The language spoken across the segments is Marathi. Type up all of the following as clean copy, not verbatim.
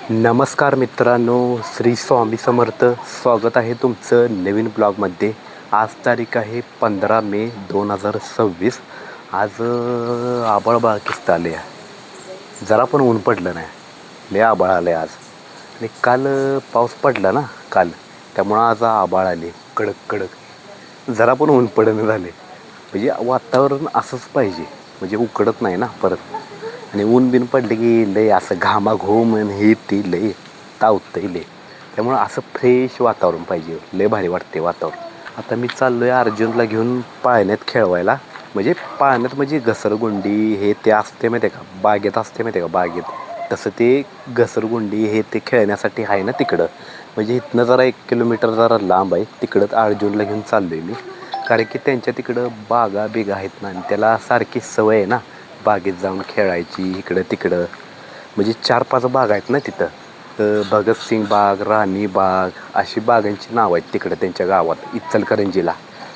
नमस्कार मित्रांनो, श्री स्वामी समर्थ. स्वागत आहे तुमचं नवीन ब्लॉगमध्ये. आज तारीख आहे 15 मे 2026. आज आबाळ बाळ किस्त आले आहे. जरा पण ऊन पडलं नाही, लय आबाळ आलं आहे आज. आणि काल पाऊस पडला ना काल, त्यामुळं आज आबाळ आले कडक कडक. जरा पण ऊन पडणं झाले. म्हणजे वातावरण असंच पाहिजे, म्हणजे उकडत नाही ना परत. आणि ऊन बिन पडले की लय असं घामाघूम हे ती लय तावतंय लय. त्यामुळं असं फ्रेश वातावरण पाहिजे, लय भारी वाटते वातावरण. आता मी चाललो आहे अर्जुनला घेऊन पाळण्यात खेळवायला. म्हणजे पाळण्यात म्हणजे घसरगुंडी हे ते असते माहिती आहे का, बागेत असते माहिती आहे का, बागेत तसं ते घसरगुंडी हे ते खेळण्यासाठी आहे ना तिकडं. म्हणजे इथनं जरा 1 किलोमीटर जरा लांब आहे, तिकडं अर्जुनला घेऊन चाललो आहे मी. कारण की त्यांच्या तिकडं बागा बिगा आहेत ना, आणि त्याला सारखी सवय आहे ना बागेत जाऊन खेळायची इकडं तिकडं. म्हणजे 4-5 बाग आहेत ना तिथं. भगतसिंग बाग, राणी बाग अशी बागांची नावं आहेत तिकडं त्यांच्या गावात इचलकरंजीला.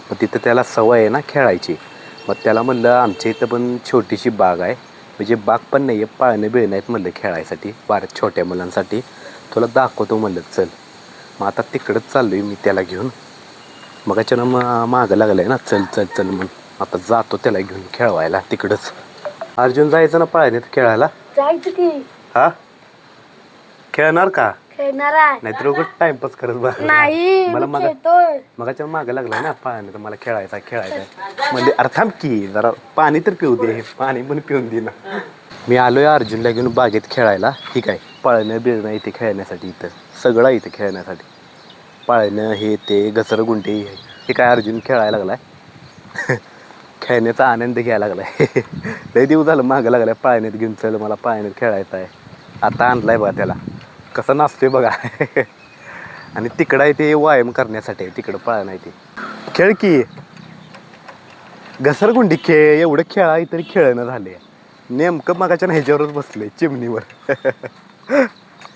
मग तिथं त्याला सवय आहे ना खेळायची. मग त्याला म्हणलं आमच्या इथं पण छोटीशी बाग आहे, म्हणजे बाग पण नाही आहे, पाळणे बिळणे आहेत म्हणलं खेळायसाठी बारीक छोट्या मुलांसाठी. तुला दाखवतो म्हणलं चल. मग आता तिकडंच चाललो आहे मी त्याला घेऊन. मग अचानक मागं लागलं आहे ना, चल चल चल म्हणून. आता जातो त्याला घेऊन खेळवायला तिकडंच. अर्जुन जायचं ना पाळण्यात खेळायला? जायचं की. हा, खेळणार का? खेळणार आहे. नाहीतर उगाच टाइमपास करत बस. नाही मला मी खेळतोय. मगाच्या मागं लागलाय ना पाळण्यात, मला खेळायचा म्हणजे अरे थांब की जरा पाणी तर पिऊ दे, पाणी पण पिऊन दे ना. मी आलोय अर्जुनला घेऊन बागेत खेळायला. ठीक आहे, पाळणं बिळणं इथे खेळण्यासाठी, इथं सगळं इथे खेळण्यासाठी. पाळणं हे ते घसरगुंडी हे काय अर्जुन खेळायला लागलाय. खेळण्याचा आनंद घ्यायला लागलाय. लय दिवस झालं मागं लागलाय पाळण्यात घेऊन, चल मला पाळण्यात खेळायचं आहे. आता आणलाय बघा त्याला, कसं नाचतोय बघा. आणि तिकडं आहे ते व्यायाम करण्यासाठी आहे, तिकडं पाळणं आहे ते. खेळ की घसरगुंडी खेळ, एवढं खेळा तरी खेळणं झाले. नेमकं मगाच्या ह्याच्यावरच बसले चिमणीवर.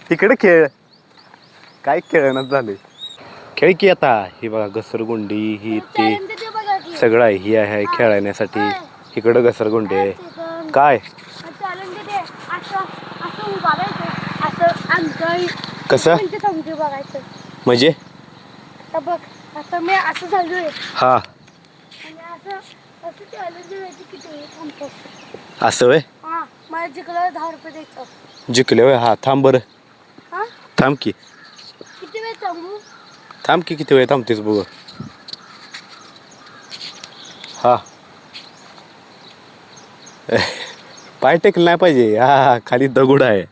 तिकडं खेळ, काय खेळणं झाले. खेळ की आता. ही बघा घसरगुंडी ही ते सगळं आहे, ही आहे खेळण्यासाठी. इकडं घसरगुंडी आहे. काय कसं म्हणजे बघ आता मी असं झालोय. हा असं वय. हा, मला जिंकलं 10 रुपये द्यायचं. जिंकले वय. हा थांब बरं, हा थांब की. किती वेळ थांबू? थांब की, किती वेळ थांबतेस बघ. हा पाय टेकलं नाही पाहिजे. हा खाली दगड आहे.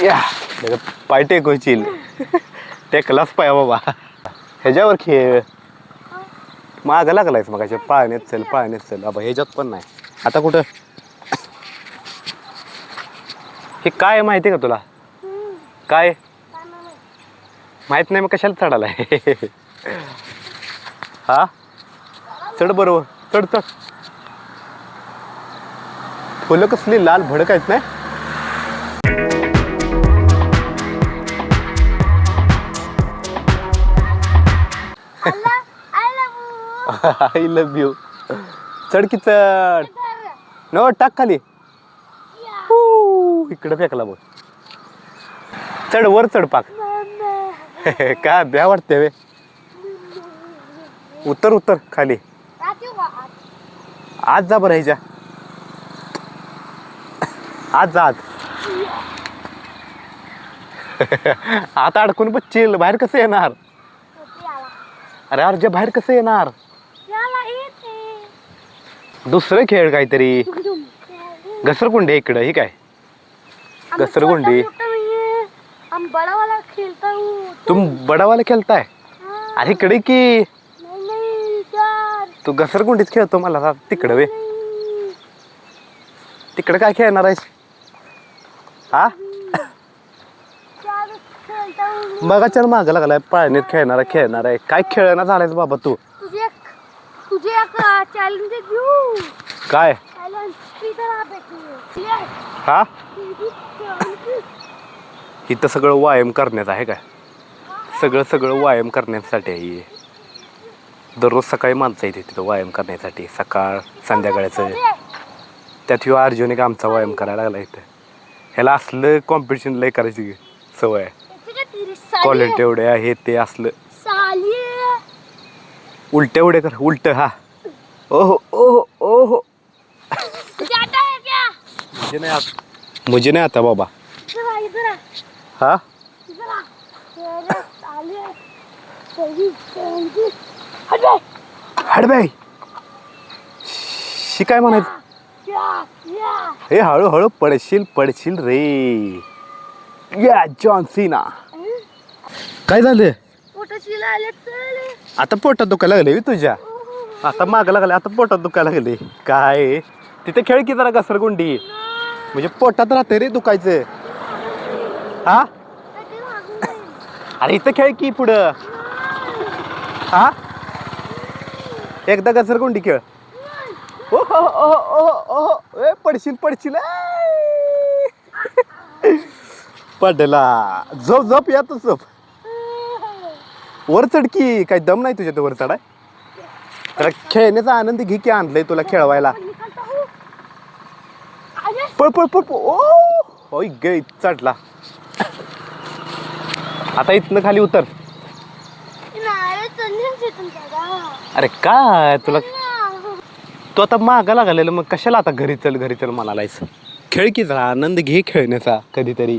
या पाय टेकवशील, टेकलाच पाय बाबा. ह्याच्यावर खेळ. मागं लागलायस मग पाळण्यात चल, पाळण्यात चल बाबा. ह्याच्यात पण नाही आता कुठं. हे काय माहिती आहे का तुला? काय माहित नाही मग कशाला चढालाय? हा चढ बरोबर, चढ चढ. फुलं कसली लाल भडक आहेत नाही. I love you. चढ की चढ. नो टाक खाली. इकडं फेकला बघ. चढ वर चढ पाक. काय भ्या वाटते वे. उतर उतर खाली. आज जा बरं ह्याच्या आज जा आज. आता अडकून बच्चील बाहेर कसं येणार? अरे अर्ज बाहेर कसं येणार? दुसरं खेळ काहीतरी. घसरगुंडी इकडं. ही काय घसरगुंडी? तुम बडावाला खेळताय? अरे इकडे की. तू घसरगुंडीच खेळतो मला तिकडं वे. तिकडं काय खेळणार आहेस? हा मगाच्या मागं लागलाय पाळण्यात खेळणार आहे. काय खेळणार झालायस बाबा तू? तुझे एक चॅलेंज देऊ. काय? हा इथं सगळं व्यायाम करण्यात आहे काय? सगळं व्यायाम करण्यासाठी आहे. दररोज सकाळी माणसं येते तिथं व्यायाम करण्यासाठी, सकाळ संध्याकाळचं. त्यात ह्यो अर्जुन एक आमचा व्यायाम करायला लागला इथं. ह्याला असलं कॉम्पिटिशन लय करायची सवय आहे. येते का ती रे? साली क्वालिटी आहे. एवढे आहे ते असलं साली आहे. उलटे उडे कर उलट हा ओहो ओहो ओहो जाता है क्या? मुझे नहीं आता बाबा इधर आ, इधर आ, हा इधर आ. अरे साली आहे. सही. हट बे. हडबाई शी काय म्हणायचं या, या. हे हळूहळू पडशील रे या जॉन सीना काय झालं पोटाशी आले चल. आता पोटात दुखायला लागले बे तुझ्या आता माग लागले आता पोटात दुखायला लागले काय तिथे खेळ की जरा घसरगुंडी म्हणजे पोटात राहते रे दुखायचं हा ते मागून जाईल. अरे इथं खेळ की पुढं हा एकदा घसरगुंडी खेळ ओहो ओहो ओहो ओहो ए पडशील पडला झोप या तू झोप वर चढकी काही दम नाही तुझ्या वर चढाय त्याला खेळण्याचा आनंद घे की आणलंय तुला खेळवायला पळ ओ होय गे चढला आता इथनं खाली उतर अरे काय तुला तू आता मागा लागलेलं मग कशाला आता घरी चल म्हणालायस खेळ की जरा आनंद घे खेळण्याचा कधीतरी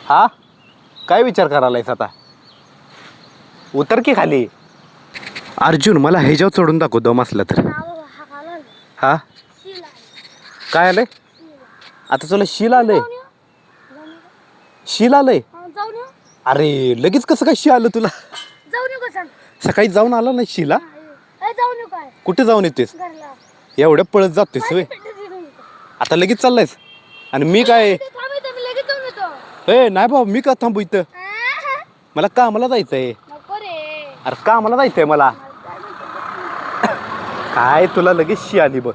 हा काय विचार करायलायस आता उतर की खाली अर्जुन मला ह्याच्यावर चढून दाखव दम असला तर हा काय आलंय आता तुला शील आलंय अरे लगेच कसं काय शी आलं तुला सकाळी जाऊन आला नाही शिला कुठे जाऊन येतेस एवढ्या पळत जातोस होय आता लगेच चाललायस आणि मी काय ए नाही बाबा मी का थांबू इथं मला कामाला जायचंय अरे कामाला जायचंय मला काय तुला लगेच शी आली बघ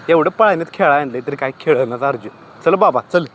एवढं पळण्यात खेळा आणलंय तरी काय खेळणार अर्जुन चल बाबा चल